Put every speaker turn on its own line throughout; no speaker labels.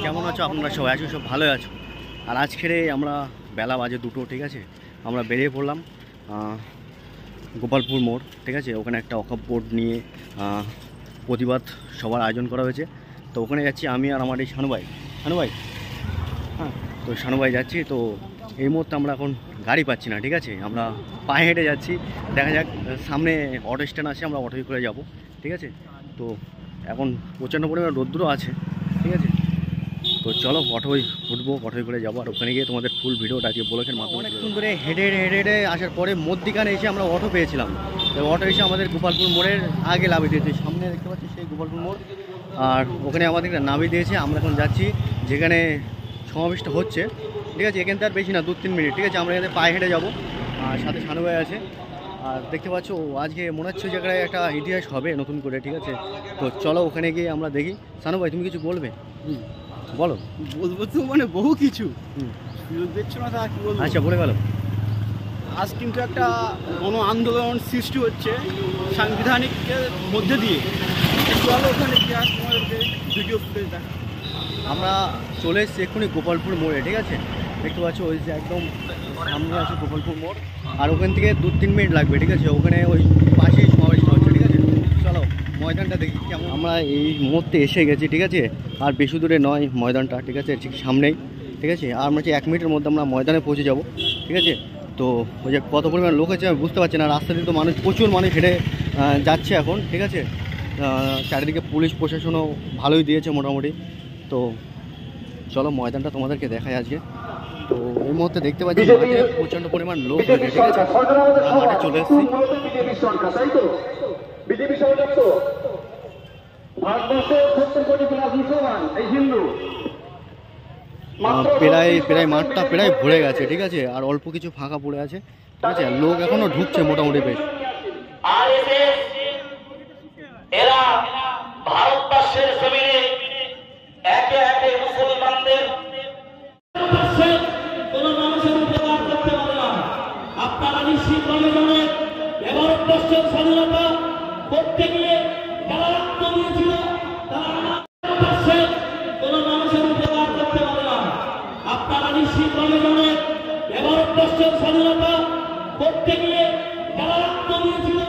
কেমন আছো আপনারা সবাই? আছো সব ভালো আছো। আর আজকের আমরা বেলা বাজে 2টো, ঠিক আছে, আমরা বেরিয়ে পড়লাম গোপালপুর মোড়, ঠিক আছে। ওখানে একটা ওয়াকফ বোর্ড নিয়ে প্রতিবাদ সবার আয়োজন করা হয়েছে। তো ওখানে যাচ্ছি আমি আর আমার এই শানু ভাই। হ্যাঁ, তো শানু ভাই যাচ্ছি। তো এই মুহূর্তে আমরা এখন গাড়ি পাচ্ছি না, ঠিক আছে, আমরা পায়ে হেঁটে যাচ্ছি। দেখা যাক, সামনে অটো স্ট্যান্ড আছে, আমরা অটোয় করে যাব, ঠিক আছে। তো এখন প্রচণ্ড পরিমাণে রোদ্দুরও আছে, ঠিক আছে। তো চলো অটোয় উঠবো, অটোয় করে যাবো, আর ওখানে গিয়ে তোমাদের ফুল ভিডিওটা আজকে ব্লগের মাধ্যমে অনেকক্ষণ ধরে হেঁটে হেঁটে আসার পরে মধ্যিখানে এসে আমরা অটো পেয়েছিলাম। তো অটো এসে আমাদের গোপালপুর মোড়ের আগে নামিয়ে দিয়েছে, সামনে দেখতে পাচ্ছি সেই গোপালপুর মোড়, আর ওখানে আমাদের নামিয়ে দিয়েছে। আমরা এখন যাচ্ছি যেখানে সমাবেশটা হচ্ছে, ঠিক আছে। এখান থেকে আর বেশি না, 2-3 মিনিট, ঠিক আছে। আমরা এখানে পায়ে হেঁটে যাবো, আর সাথে শানু ভাই আছে। আর দেখতে পাচ্ছ আজকে মনে হচ্ছে জায়গায় একটা ইতিহাস হবে নতুন করে, ঠিক আছে। তো চলো ওখানে গিয়ে আমরা দেখি। শানু ভাই, তুমি কিছু বলবে? বলো।
বলবো তো মানে বহু কিছু, দেখছো না তা কি বলবো।
আচ্ছা, বলে গেল।
আজ কিন্তু একটা গণ আন্দোলন সৃষ্টি হচ্ছে সাংবিধানিকের মধ্যে দিয়ে। চলো ওখানে ইতিহাস তোমাদেরকে ভিডিও ফুটেজ দেখা।
আমরা চলে এসেছি এক্ষুনি গোপালপুর মোড়ে, ঠিক আছে। দেখতে পাচ্ছ ওই যে একদম সামনে আছে গোপালপুর মোড়, আর ওখান থেকে 2-3 মিনিট লাগবে, ঠিক আছে। ওখানে ওই পাশেই সমাবেশটা হচ্ছে, ঠিক আছে। চলো ময়দানটা দেখি কেমন। আমরা এই মুহূর্তে এসে গেছি, ঠিক আছে। আর বেশি দূরে নয় ময়দানটা, ঠিক আছে, ঠিক সামনেই, ঠিক আছে। আর আমরা 1 মিনিটের মধ্যে আমরা ময়দানে পৌঁছে যাব, ঠিক আছে। তো ওই যে কত পরিমাণ লোক আছে আমি বুঝতে পারছি না। রাস্তা দিয়ে তো মানুষ, প্রচুর মানুষ হেঁটে যাচ্ছে এখন, ঠিক আছে। চারিদিকে পুলিশ প্রশাসনও ভালোই দিয়েছে মোটামুটি। তো চলো ময়দানটা তোমাদেরকে দেখাই আজকে। তো এই মুহূর্তে দেখতে পাচ্ছি মাঠে প্রচণ্ড পরিমাণ লোক হয়েছে, ঠিক আছে। মাঠে চলে এসেছি। প্রায় মাঠটা প্রায় ভরে গেছে, ঠিক আছে। আর অল্প কিছু ফাঁকা পড়ে আছে, ঠিক আছে। লোক এখনো ঢুকছে মোটামুটি বেশ।
এরা ভারতবর্ষের জমিনে একে একে মুসলমানদের কোন মানুষের উপকার করতে পারে না। আপনারা নিশ্চিতভাবে জানেন ভারতবর্ষের স্বাধীনতা করতে গিয়ে যারা রক্ত দিয়েছিল তারা ভারতবর্ষের কোন মানুষের উপকার করতে পারে না। আপনারা নিশ্চিতভাবে জানেন ভারতবর্ষের স্বাধীনতা করতে গিয়ে যারা রক্ত দিয়েছিল।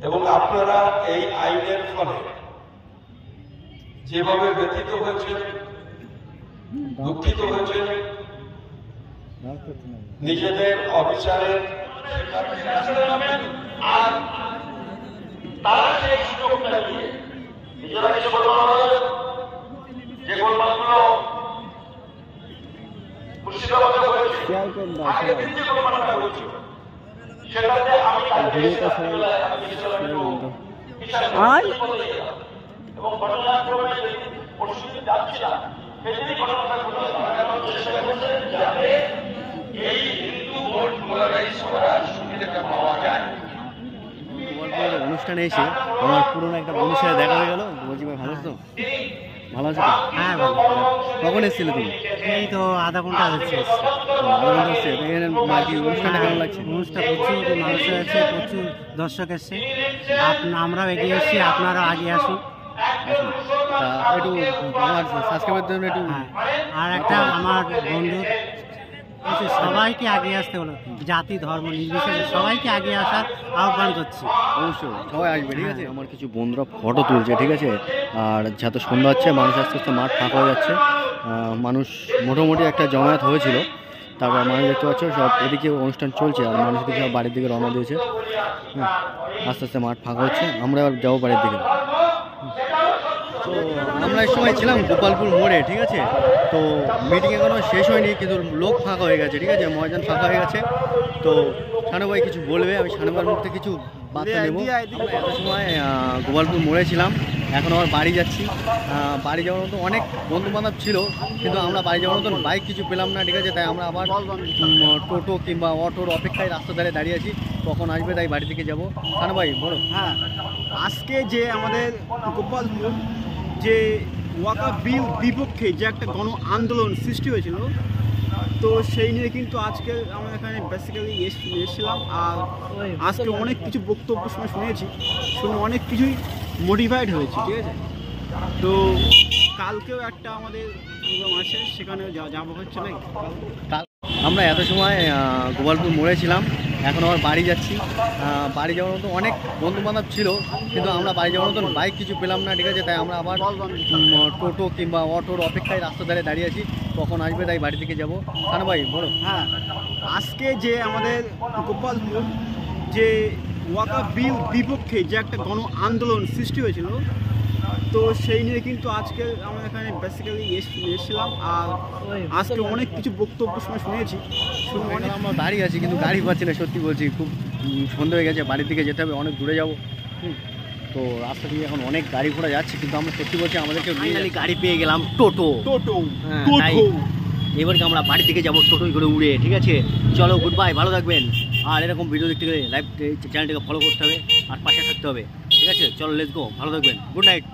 এবং আপনারা এই আইনের ফলে যেভাবে ব্যথিত হয়েছে, দুঃখিত হয়েছে, নিজেদের অবিচারের আর তারা সেই সুযোগটা দিয়ে নিজেরা কিছু যে গোলমালগুলো মুর্শিদাবাদে হয়েছে, আগে দিন যে গোলমালটা হয়েছিল সেটাতে আমি এবং ঘটনাক্রমে পরশুদিন যাচ্ছিলাম, সেদিনই ঘটনাটা ঘটে যাতে এই হিন্দু ভোট মোলাগাই সবার সুবিধাটা পাওয়া যায়।
অনুষ্ঠানে এসে আমার পুরোনো একটা বন্ধুর সাথে দেখা হয়ে গেল। বলছি ভাই, ভালো আছো? ভালো আছো তো?
হ্যাঁ ভালো।
কখন এসেছিলে তুমি?
এই তো আধা ঘন্টা হচ্ছে।
আধা ঘন্টা হচ্ছে। অনুষ্ঠানটা কেমন লাগছে?
অনুষ্ঠান প্রচুর মানুষ হয়েছে, প্রচুর দর্শক এসছে। আমরাও এগিয়ে এসেছি, আপনারাও আগে আসুন।
তা একটু আমার সাবস্ক্রাইবের জন্য একটু।
আর একটা আমার বন্ধু সবাইকে আগে আসতে হলো, জাতি ধর্ম নির্বিশেষে সবাইকে আগে আসার আহ্বান করছি।
অবশ্যই সবাই আসবে, ঠিক আছে। আমার কিছু বন্ধুরা ফটো তুলছে, ঠিক আছে। আর যত সন্ধ্যা হচ্ছে মানুষ আস্তে আস্তে মাঠ ফাঁকা হয়ে যাচ্ছে। মানুষ মোটামুটি একটা জমায়েত হয়েছিল, তারপর মানুষ দেখতে পাচ্ছ সব এদিকে অনুষ্ঠান চলছে, আর মানুষ দিকে সব বাড়ির দিকে রওনা দিয়েছে। আস্তে আস্তে মাঠ ফাঁকা হচ্ছে, আমরা যাবো বাড়ির দিকে। তো আমরা এই সময় ছিলাম গোপালপুর মোড়ে, ঠিক আছে। তো মিটিং এখনো শেষ হয়নি, কিন্তু লোক ফাঁকা হয়ে গেছে, ঠিক আছে, ময়দান ফাঁকা হয়ে গেছে। তো শানু ভাই কিছু বলবে, আমি শানু ভাইয়ের মুখ থেকে কিছু বার্তা নেবো। আমরা এত সময় গোপালপুর মোড়ে ছিলাম, এখন আবার বাড়ি যাচ্ছি। বাড়ি যাওয়ার মতো অনেক বন্ধু বান্ধব ছিল, কিন্তু আমরা বাড়ি যাওয়ার মতন বাইক কিছু পেলাম না, ঠিক আছে? তাই আমরা আবার টোটো কিংবা অটোর অপেক্ষায় রাস্তা ধারে দাঁড়িয়ে আছি, কখন আসবে তাই বাড়ি থেকে যাবো। কানু ভাই বলো।
হ্যাঁ, আজকে যে আমাদের গোপালপুর যে ওয়াকা বিল বিপক্ষে যে একটা গণ আন্দোলন সৃষ্টি হয়েছিল, তো সেই নিয়ে কিন্তু আজকে আমরা এখানে বেসিক্যালি এসেছিলাম। আর আজকে অনেক কিছু বক্তব্য শুনেছি, অনেক কিছুই মোটিভেট হয়েছি, ঠিক আছে? তো কালকেও একটা আমাদের প্রোগ্রাম আছে, সেখানে যাবো হচ্ছে নাকি।
আমরা এত সময় গোপালপুর মোড়ে ছিলাম, এখন আবার বাড়ি যাচ্ছি। বাড়ি যাওয়ার মতো অনেক বন্ধু বান্ধব ছিল, কিন্তু আমরা বাড়ি যাওয়ার মতন বাইক কিছু পেলাম না, ঠিক আছে? তাই আমরা আবার টোটো কিংবা অটোর অপেক্ষায় রাস্তা ধারে দাঁড়িয়ে আছি, কখন আসবে তাই বাড়ি থেকে যাবো। কানু ভাই বলো।
হ্যাঁ, আজকে যে আমাদের গোপালপুর যে ওয়াকা বিল বিপক্ষে যে একটা গণ আন্দোলন সৃষ্টি হয়েছিল, তো সেই নিয়ে কিন্তু আজকে আমরা এখানে বেসিক্যালি এসেছিলাম। আর আজকে অনেক কিছু বক্তব্য শুনেছি, অনেক
আমরা দাঁড়িয়ে আছি কিন্তু গাড়ি পাচ্ছি না, সত্যি বলছি। খুব সন্ধ্যা হয়ে গেছে, বাড়ির দিকে যেতে হবে, অনেক দূরে যাবো। তো রাস্তা দিয়ে এখন অনেক গাড়ি ঘোড়া যাচ্ছে, কিন্তু আমরা সত্যি বলছি আমাদেরকে ফাইনালি গাড়ি পেয়ে গেলাম, টোটো। হ্যাঁ, তাই এবারকে আমরা বাড়ি থেকে যাবো টোটোই করে উড়ে, ঠিক আছে? চলো, গুড বাই, ভালো থাকবেন। আর এরকম ভিডিও দেখতে গেলে লাইভ চ্যানেলটাকে ফলো করতে হবে আর পাশে থাকতে হবে, ঠিক আছে? চলো, লেটস গো, ভালো থাকবেন, গুড নাইট।